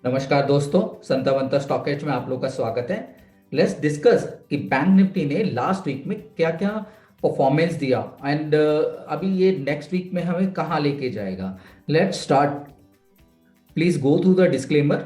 नमस्कार दोस्तों, संता बंता stock exchange में आप लोग का स्वागत है। लेट्स डिस्कस कि बैंक निफ्टी ने लास्ट वीक में क्या क्या परफॉर्मेंस दिया एंड अभी ये नेक्स्ट वीक में हमें कहाँ लेके जाएगा। Let's start. Please go through the disclaimer.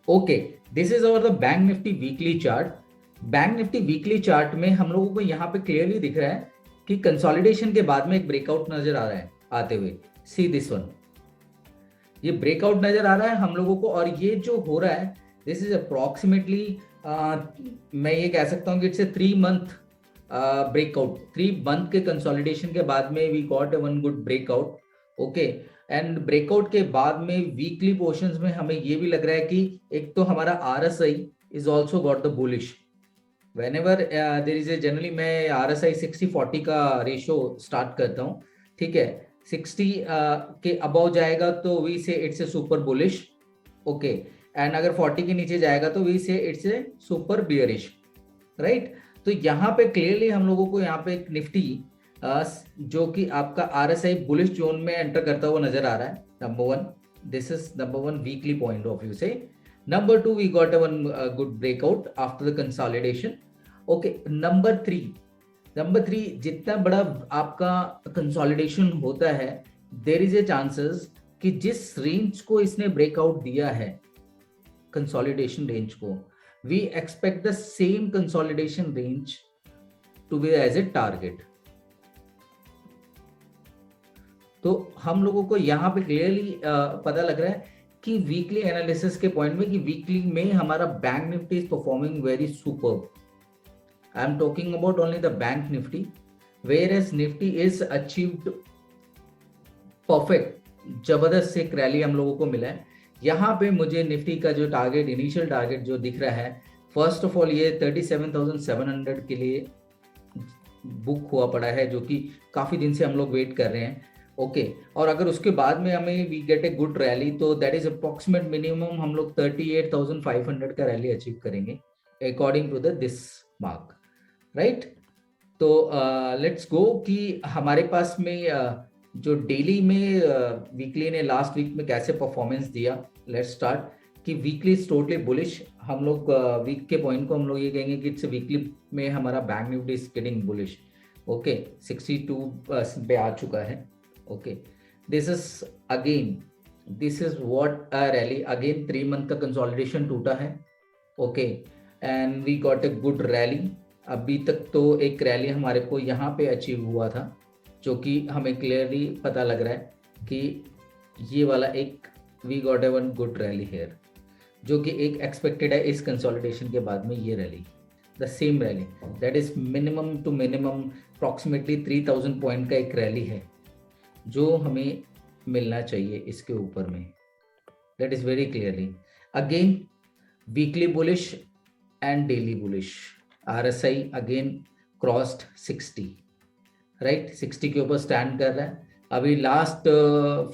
Okay, this is our the bank Nifty weekly chart. Bank Nifty weekly chart में हम लोगों को यहाँ पे क्लियरली दिख रहा है कि कंसोलिडेशन के बाद में एक ब्रेकआउट नजर आ रहा है आते हुए। सी दिस वन, ये ब्रेकआउट नजर आ रहा है हम लोगों को, और ये जो हो रहा है दिस इज अप्रोक्सीमेटली, मैं ये कह सकता हूँ कि it's a 3 month breakout. 3 month के कंसोलिडेशन के बाद में we got a one good breakout. Okay, and breakout के बाद में वीकली पोर्शंस में हमें ये भी लग रहा है कि एक तो हमारा RSI is also got the bullish. whenever there is a generally मैं RSI 60-40 का रेशियो स्टार्ट करता हूँ, ठीक है। 60 के अबव जाएगा तो we say it's a super bullish, okay. And अगर 40 के नीचे जाएगा तो we say it's a super bearish, right. तो यहाँ पे क्लियरली हम लोगों को यहाँ पे एक निफ्टी जो कि आपका RSI बुलिश जोन में एंटर करता हुआ नजर आ रहा है। Number one, this is number one weekly point of view से। Number two, we got a one good breakout after the consolidation. Okay, number three, जितना बड़ा आपका कंसोलिडेशन होता है, देर इज ए चांसेस कि जिस रेंज को इसने ब्रेकआउट दिया है, कंसोलिडेशन रेंज को, we expect the same consolidation range to be as a target. तो हम लोगों को यहाँ पे क्लियरली पता लग रहा है कि वीकली एनालिसिस के पॉइंट में कि वीकली में हमारा bank Nifty is performing very superb. I am talking about only the bank Nifty, where as Nifty is achieved perfect. जबरदस्त एक रैली हम लोगों को मिला है। यहाँ पे मुझे निफ्टी का जो टारगेट, इनिशियल टारगेट जो दिख रहा है, फर्स्ट ऑफ ऑल ये 37,700 के लिए बुक हुआ पड़ा है, जो कि काफी दिन से हम लोग वेट कर रहे हैं। ओके, और अगर उसके बाद में हमें we get a good rally तो दैट इज अप्रोक्सीमेट मिनिमम हम लोग 38,500 का रैली अचीव करेंगे according to the this mark, right. तो लेट्स गो कि हमारे पास में जो डेली में वीकली ने लास्ट वीक में कैसे परफॉर्मेंस दिया। लेट्स स्टार्ट कि वीकली इज टोटली बुलिश। हम लोग वीक के पॉइंट को हम लोग ये कहेंगे कि इट्स वीकली में हमारा bank Nifty is getting bullish. Okay, 62 पे आ चुका है। Okay, this is what a rally again 3 month का कंसोलिडेशन टूटा है। Okay, and we got a good rally. अभी तक तो एक रैली हमारे को यहाँ पे अचीव हुआ था, जो कि हमें क्लियरली पता लग रहा है कि ये वाला एक we got a one good rally here, जो कि एक एक्सपेक्टेड है इस कंसोलिडेशन के बाद में ये rally, the same rally that is minimum to minimum approximately 3,000 point का एक रैली है जो हमें मिलना चाहिए इसके ऊपर में। That is very clearly again weekly bullish and daily bullish. RSI again crossed 60, right. 60 के ऊपर स्टैंड कर रहा है। अभी लास्ट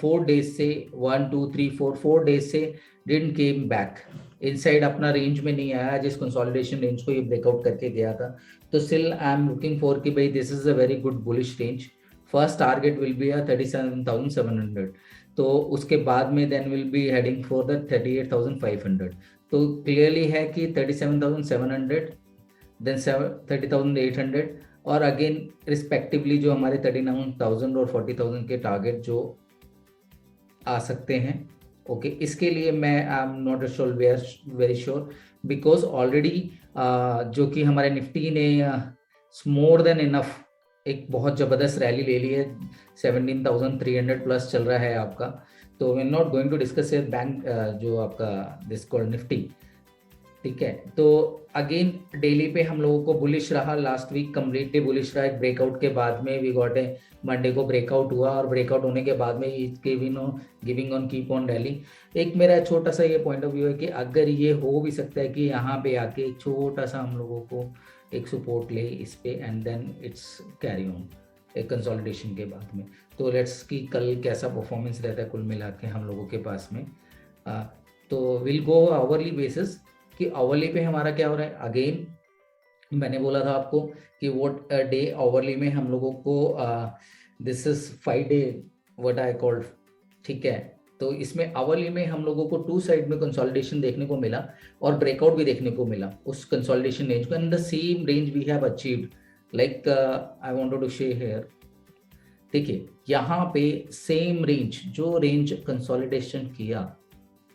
4 डेज से 1 2 3 4 डेज से डिडंट केम बैक इनसाइड, अपना रेंज में नहीं आया जिस कंसोलिडेशन रेंज को ये ब्रेकआउट करके गया था। तो still I am looking for कि भाई this is a very good bullish range. First target will be 37,700, तो उसके बाद में then will be heading for the 38,500। तो क्लियरली है कि 37,700 देन 30,800 और अगेन रिस्पेक्टिवली जो हमारे 39,000 और 40,000 के टारगेट जो आ सकते हैं। ओके, इसके लिए मैं I am not very sure because already जो कि हमारे निफ्टी ने मोर देन इनफ एक बहुत जबरदस्त रैली ले ली है। 17,300 प्लस चल रहा है आपका। तो we are not going to discuss ये बैंक जो आपका दिस कॉल्ड निफ्टी, ठीक है। तो अगेन डेली पे हम लोगों को बुलिश रहा, लास्ट वीक कम्प्लीटली बुलिश रहा। एक ब्रेकआउट के बाद में वी गॉट ए मंडे को ब्रेकआउट हुआ, और ब्रेकआउट होने के बाद में giving on keep on rally. एक मेरा छोटा सा ये पॉइंट ऑफ व्यू है कि अगर ये हो भी सकता है कि यहाँ पे आके एक छोटा सा हम लोगों को एक सपोर्ट ले इस पे and then it's carry on एक कंसोलिडेशन के बाद में। तो लेट्स की कल कैसा परफॉर्मेंस रहता है कुल मिला के हम लोगों के पास में। तो विल गो आवरली बेसिस कि आवरली पे हमारा क्या हो रहा है। अगेन मैंने बोला था आपको कि व्हाट डे आवरली में हम लोगों को this is 5 day what I called, ठीक है। तो इसमें आवरली में हम लोगों को टू साइड में कंसोलिडेशन देखने को मिला और ब्रेकआउट भी देखने को मिला उस कंसोलिडेशन रेंज को, and the same range we have achieved, like I wanted to share here. देखिए यहाँ पे सेम रेंज, जो रेंज कंसोलिडेशन किया,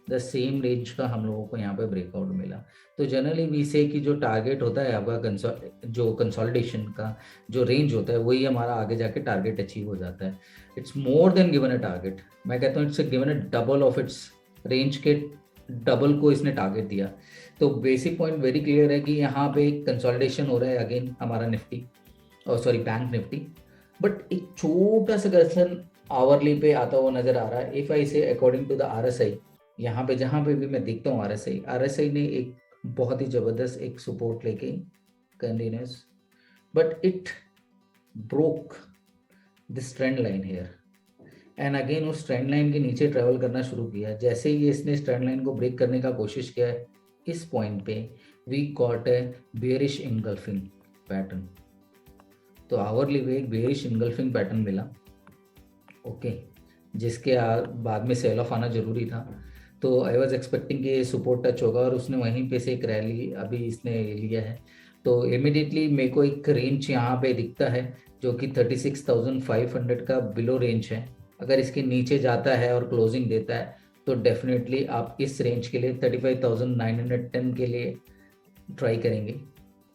द सेम रेंज का हम लोगों को यहाँ पे ब्रेकआउट मिला। तो जनरली वी से कि जो टारगेट होता है आपका जो कंसोलिडेशन का जो रेंज होता है वही हमारा आगे जाके टारगेट अचीव हो जाता है। It's more than given a target, मैं कहता हूँ it's given a double of its range के डबल को इसने टारगेट दिया। तो बेसिक पॉइंट वेरी क्लियर है कि यहाँ पे कंसोलिडेशन हो रहा है अगेन हमारा निफ्टी, और सॉरी बैंक निफ्टी, बट एक छोटा सा कर्सन आवरली पे आता हुआ नजर आ रहा है। इफ आई से अकॉर्डिंग टू द आरएसआई, यहाँ पे जहाँ पे भी मैं देखता हूँ आरएसआई ने एक बहुत ही जबरदस्त एक सपोर्ट लेके continues, but it broke this trend line here and again उस ट्रेंड लाइन के नीचे ट्रेवल करना शुरू किया। जैसे ही इसने ट्रेंड लाइन को ब्रेक करने का कोशिश किया है, इस पॉइंट पे we got a bearish engulfing pattern. तो आवरली पे एक बेयरिश इनगल्फिंग पैटर्न मिला, ओके, जिसके बाद में सेल ऑफ आना जरूरी था। तो आई वॉज एक्सपेक्टिंग कि सपोर्ट टच होगा और उसने वहीं पे से एक रैली अभी इसने लिया है। तो इमिडिएटली मेरे को एक रेंज यहाँ पे दिखता है जो कि 36,500 का बिलो रेंज है। अगर इसके नीचे जाता है और क्लोजिंग देता है तो डेफिनेटली आप इस रेंज के लिए 35,910 के लिए ट्राई करेंगे,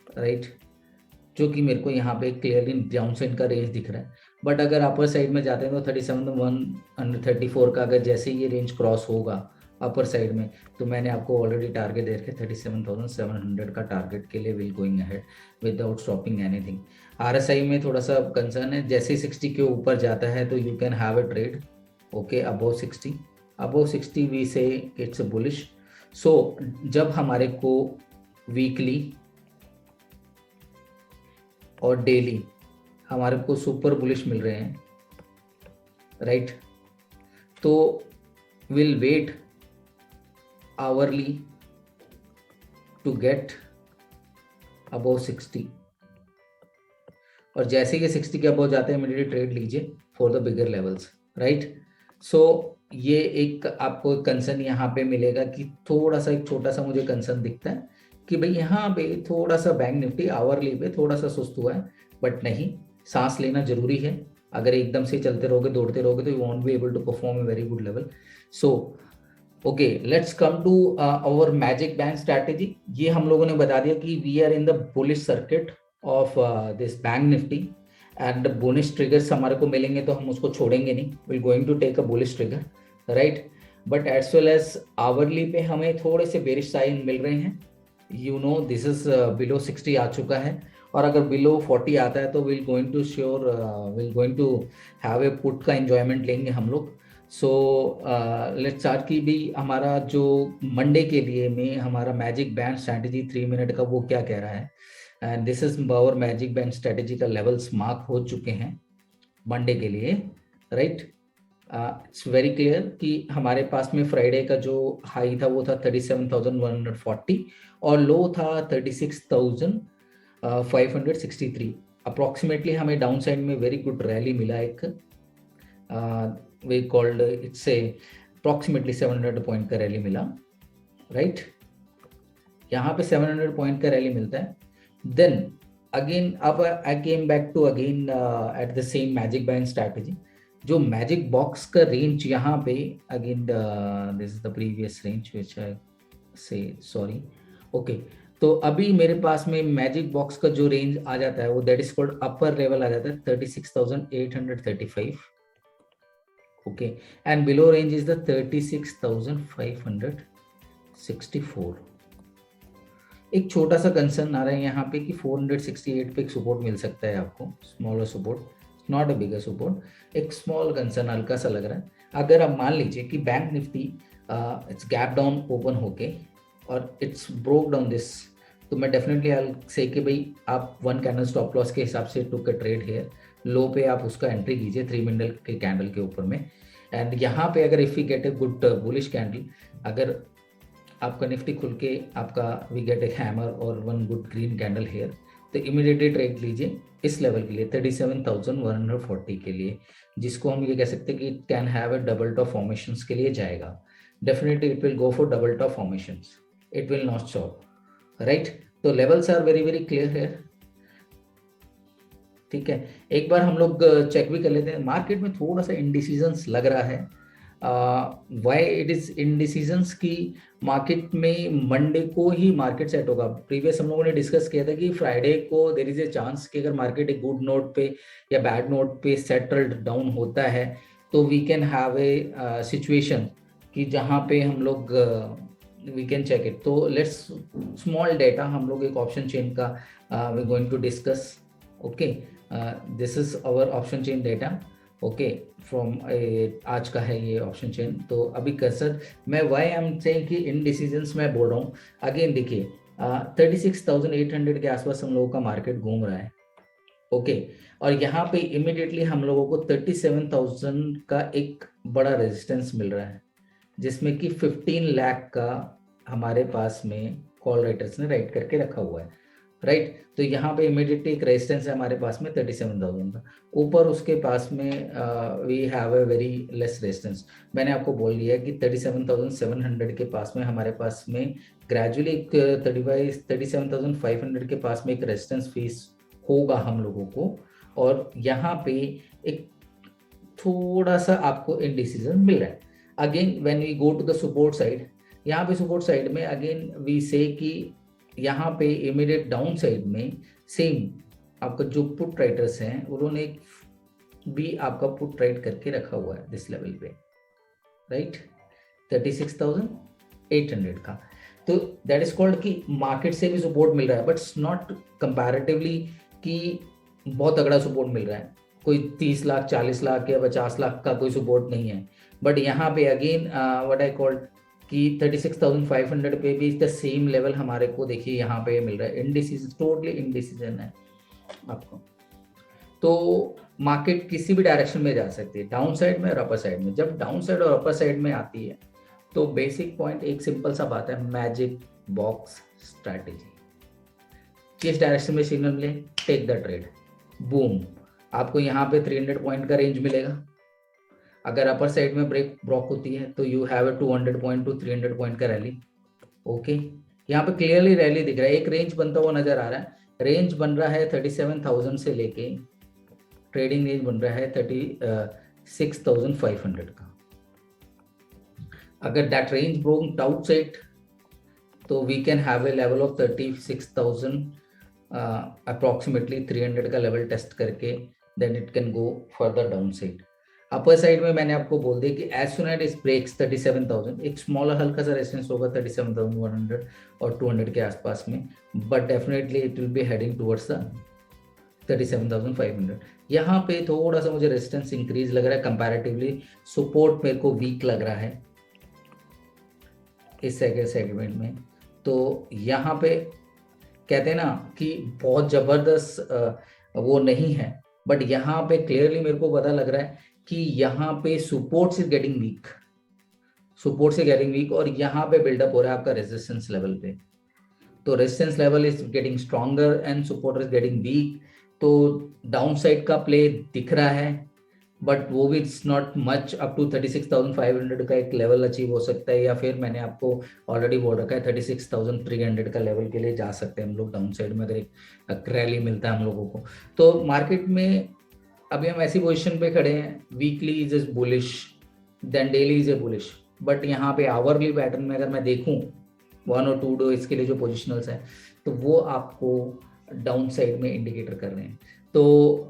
राइट, जो कि मेरे को यहाँ पे क्लियरली डाउन साइड का रेंज दिख रहा है। बट अगर अपर साइड में जाते हैं तो 37,134 का अगर जैसे ये रेंज क्रॉस होगा अपर साइड में, तो मैंने आपको ऑलरेडी टारगेट दे रखे 37,700 का टारगेट के लिए will going ahead without stopping anything. RSI में थोड़ा सा कंसर्न है, जैसे 60 के ऊपर जाता है तो you can have a trade, okay, above 60 we say it's bullish. So जब हमारे को वीकली और डेली हमारे को सुपर बुलिश मिल रहे हैं, राइट, तो will wait hourly to get above 60, और जैसे कि 60 के अबव जाते हैं इमीडिएटली ट्रेड लीजिए for the bigger levels, right. So ये एक आपको कंसर्न यहाँ पे मिलेगा कि थोड़ा सा एक छोटा सा मुझे कंसर्न दिखता है कि भाई यहाँ पे थोड़ा सा बैंक निफ्टी आवरली पे थोड़ा सा सुस्त हुआ है, बट नहीं, सांस लेना जरूरी है। अगर एकदम से चलते रहोगे दौड़ते रहोगे तो you won't be able to perform a very good level. So okay, let's come to our magic bank strategy. ये हम लोगों ने बता दिया कि we are in the bullish circuit of this bank Nifty and bullish triggers हमारे को मिलेंगे तो हम उसको छोड़ेंगे नहीं, will going to take a bullish trigger, right. But as well as hourly पे हमें थोड़े से बेरिश साइन मिल रहे हैं, you know this is below 60 आ चुका है, और अगर बिलो 40 आता है तो will going to have a put का एंजॉयमेंट लेंगे हम लोग। सो लेट्स स्टार्ट की भी हमारा जो मंडे के लिए में हमारा मैजिक बैंड स्ट्रैटेजी 3 मिनट का वो क्या कह रहा है, and this is our magic band strategy का लेवल्स मार्क हो चुके हैं मंडे के लिए, राइट। इट्स वेरी क्लियर कि हमारे पास में फ्राइडे का जो हाई था वो था 37,140 और लो था 36,563। अप्रॉक्सीमेटली हमें डाउन साइड में वेरी गुड रैली मिला, एक we called it's a approximately 700 point का रैली मिला, राइट। यहाँ पे 700 पॉइंट का रैली मिलता है। देन अगेन अब I came back to again at the same magic band strategy. जो मैजिक बॉक्स का रेंज यहाँ पे again this is the previous range which I say sorry, okay, तो अभी मेरे पास में मैजिक बॉक्स का जो रेंज आ जाता है वो that is called upper level आ जाता है 36,835, okay, and below range is the 36,564। एक छोटा सा कंसर्न आ रहा है यहाँ पे कि 468 पे एक सपोर्ट मिल सकता है आपको, smaller support, not a bigger support, एक स्मॉल कंसर्न हल्का सा लग रहा है। अगर आप मान लीजिए कि bank Nifty it's gap down open होके और इट्स ब्रोक डाउन दिस, तो मैं डेफिनेटली आई से कि भाई आप 1 कैंडल स्टॉप लॉस के हिसाब से टुक अ ट्रेड हेयर, लो पे आप उसका एंट्री कीजिए 3 मिनट के कैंडल के ऊपर में, एंड यहाँ पे अगर if you get a good bullish candle, अगर आपका निफ्टी खुल के आपका वी गेट ए हैमर और 1 गुड ग्रीन कैंडल हेयर, तो इमीडिएटली ट्रेड लीजिए इस लेवल के लिए 37,140 के लिए, जिसको हम ये कह सकते हैं कि can have a double top formations के लिए जाएगा। Definitely it will go for double top formations, it will not short, right. तो levels are very very clear है, ठीक है। एक बार हम लोग चेक भी कर लेते हैं, मार्केट में थोड़ा सा इनडिसीजंस लग रहा है। व्हाई इट इज इनडिसीजंस की मार्केट में मंडे को ही मार्केट सेट होगा। प्रीवियस हम लोगों ने डिस्कस किया था कि फ्राइडे को देयर इज ए चांस कि अगर मार्केट एक गुड नोट पे या बैड नोट पे सेटल्ड डाउन होता है तो we can have a situation कि जहाँ पे हम लोग वी कैन चेक इट। तो लेट्स स्मॉल डेटा हम लोग एक ऑप्शन चेन का we going to discuss, okay. This is our option chain data, okay, from आज का है ये ऑप्शन चेन। तो अभी कसर मैं वाई आई एम सेइंग कि इन डिसीजंस मैं बोल रहा हूँ, अगेन देखिए 36,800 के आसपास हम लोगों का मार्केट घूम रहा है, ओके। और यहाँ पे इमिडिएटली हम लोगों को 37,000 का एक बड़ा रेजिस्टेंस मिल रहा है, जिसमें कि 15 लाख का हमारे पास में कॉल राइटर्स ने राइट करके रखा हुआ है, राइट। तो यहाँ पे इमीडिएटली एक रेजिस्टेंस है हमारे पास में 37,000 का। ऊपर उसके पास में we have a very less resistance. मैंने आपको बोल दिया कि 37,700 के पास में हमारे पास में ग्रेजुअली एक 37,500 के पास में एक रेजिस्टेंस फेस होगा हम लोगों को, और यहाँ पे एक थोड़ा सा आपको इनडिसीजन मिल रहा है। Again when we go to the support side, यहाँ पे सपोर्ट साइड में अगेन वी से कि यहाँ पे इमीडिएट डाउन साइड में सेम आपका जो पुट राइटर्स हैं उन्होंने भी आपका पुट राइट करके रखा हुआ है दिस लेवल पे, राइट, 36,800 का। तो दैट इज कॉल्ड कि मार्केट से भी सपोर्ट मिल रहा है, बट नॉट कंपैरेटिवली कि बहुत तगड़ा सपोर्ट मिल रहा है, कोई 30 लाख 40 लाख या 50 लाख का कोई सपोर्ट नहीं है। बट यहाँ पे अगेन व्हाट आई कॉल्ड कि 36,500 पे भी द सेम लेवल हमारे को देखिए यहाँ पे मिल रहा है। इनडिसीजन, टोटली इनडिसीजन है आपको। तो मार्केट किसी भी डायरेक्शन में जा सकती है, डाउन साइड में और अपर साइड में। जब डाउन साइड और अपर साइड में आती है तो बेसिक पॉइंट एक सिंपल सा बात है, मैजिक बॉक्स स्ट्रैटेजी। किस डायरेक्शन में सिग्नल मिले, टेक द ट्रेड, बूम, आपको यहाँ पे 300 पॉइंट का रेंज मिलेगा। अगर अपर साइड में ब्रेक होती है तो you have a 200 point two 300 point का रैली, ओके। यहाँ पे क्लियरली रैली दिख रहा है, एक रेंज बनता हुआ नजर आ रहा है। रेंज बन रहा है 37,000 से लेके, ट्रेडिंग रेंज बन रहा है 36,500 का। अगर दैट रेंज ब्रोक आउटसाइड तो we can have a level of 36,000 approximately 300 का लेवल टेस्ट करके then it can go further down side. Upper side में मैंने आपको बोल दिया कि as soon as it breaks 37,000, एक स्मॉलर हल्का सा रेजिस्टेंस होगा 37,100 और 200 के आसपास में, but definitely it will be heading towards the 37,500। यहाँ पे थोड़ा सा मुझे रेजिस्टेंस इंक्रीज लग रहा है कंपैरेटिवली, सपोर्ट मेरे को वीक लग रहा है इस सेगमेंट में। तो यहाँ पे कहते हैं ना कि बहुत जबरदस्त वो नहीं है, बट यहाँ पे क्लियरली मेरे को पता लग रहा है कि यहाँ पे support is getting weak, support से गेटिंग वीक, और यहाँ पे बिल्डअप हो रहा है आपका रेजिस्टेंस लेवल पे। तो resistance level is getting stronger and support is getting weak. तो डाउन साइड का प्ले दिख रहा है, बट वो भी it's not much. Up to 36,500 का एक लेवल अचीव हो सकता है, या फिर मैंने आपको ऑलरेडी बोल रखा है 36,300 का लेवल के लिए जा सकते हैं हम लोग डाउन साइड में, अगर एक रैली मिलता है हम लोगों को। तो मार्केट में अभी हम ऐसी पोजीशन पे खड़े हैं, weekly is is bullish, then daily is a bullish, but यहाँ पे आवरली पैटर्न में अगर मैं देखूं 1 और 2 डे इसके लिए जो पोजिशनल्स हैं तो वो आपको डाउन साइड में इंडिकेटर कर रहे हैं। तो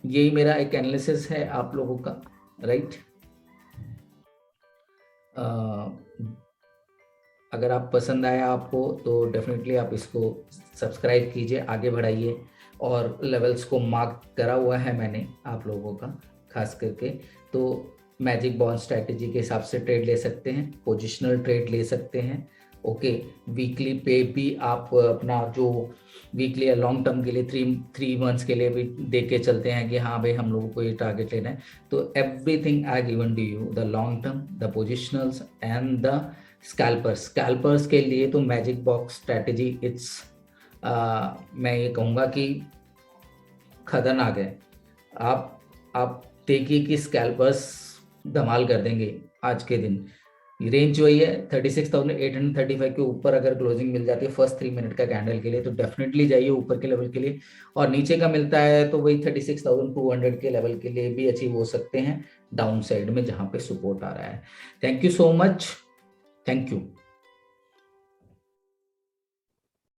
यही मेरा एक एनालिसिस है आप लोगों का, राइट। अगर आप पसंद आया आपको तो डेफिनेटली आप इसको सब्सक्राइब कीजिए, आगे बढ़ाइए, और लेवल्स को मार्क करा हुआ है मैंने आप लोगों का खास करके। तो मैजिक बॉन्ड स्ट्रैटेजी के हिसाब से ट्रेड ले सकते हैं, पोजिशनल ट्रेड ले सकते हैं, ओके। वीकली पे भी आप अपना जो वीकली या लॉन्ग टर्म के लिए 3 मंथ्स के लिए भी दे के चलते हैं कि हाँ भाई हम लोगों को ये टारगेट लेना है। तो everything I given to you, the long term, the positionals and the scalpers के लिए तो मैजिक बॉक्स स्ट्रैटेजी इट्स मैं ये कहूँगा कि खतरनाक है। आप देखिए कि स्कैल्पर्स धमाल कर देंगे आज के दिन। रेंज वही है 36,835 के ऊपर अगर क्लोजिंग मिल जाती है फर्स्ट 3 मिनट का कैंडल के लिए तो डेफिनेटली जाइए ऊपर के लेवल के लिए, और नीचे का मिलता है तो वही 36,200 के लेवल के लिए भी अचीव हो सकते हैं डाउन साइड में जहां पे सपोर्ट आ रहा है। Thank you so much, thank you.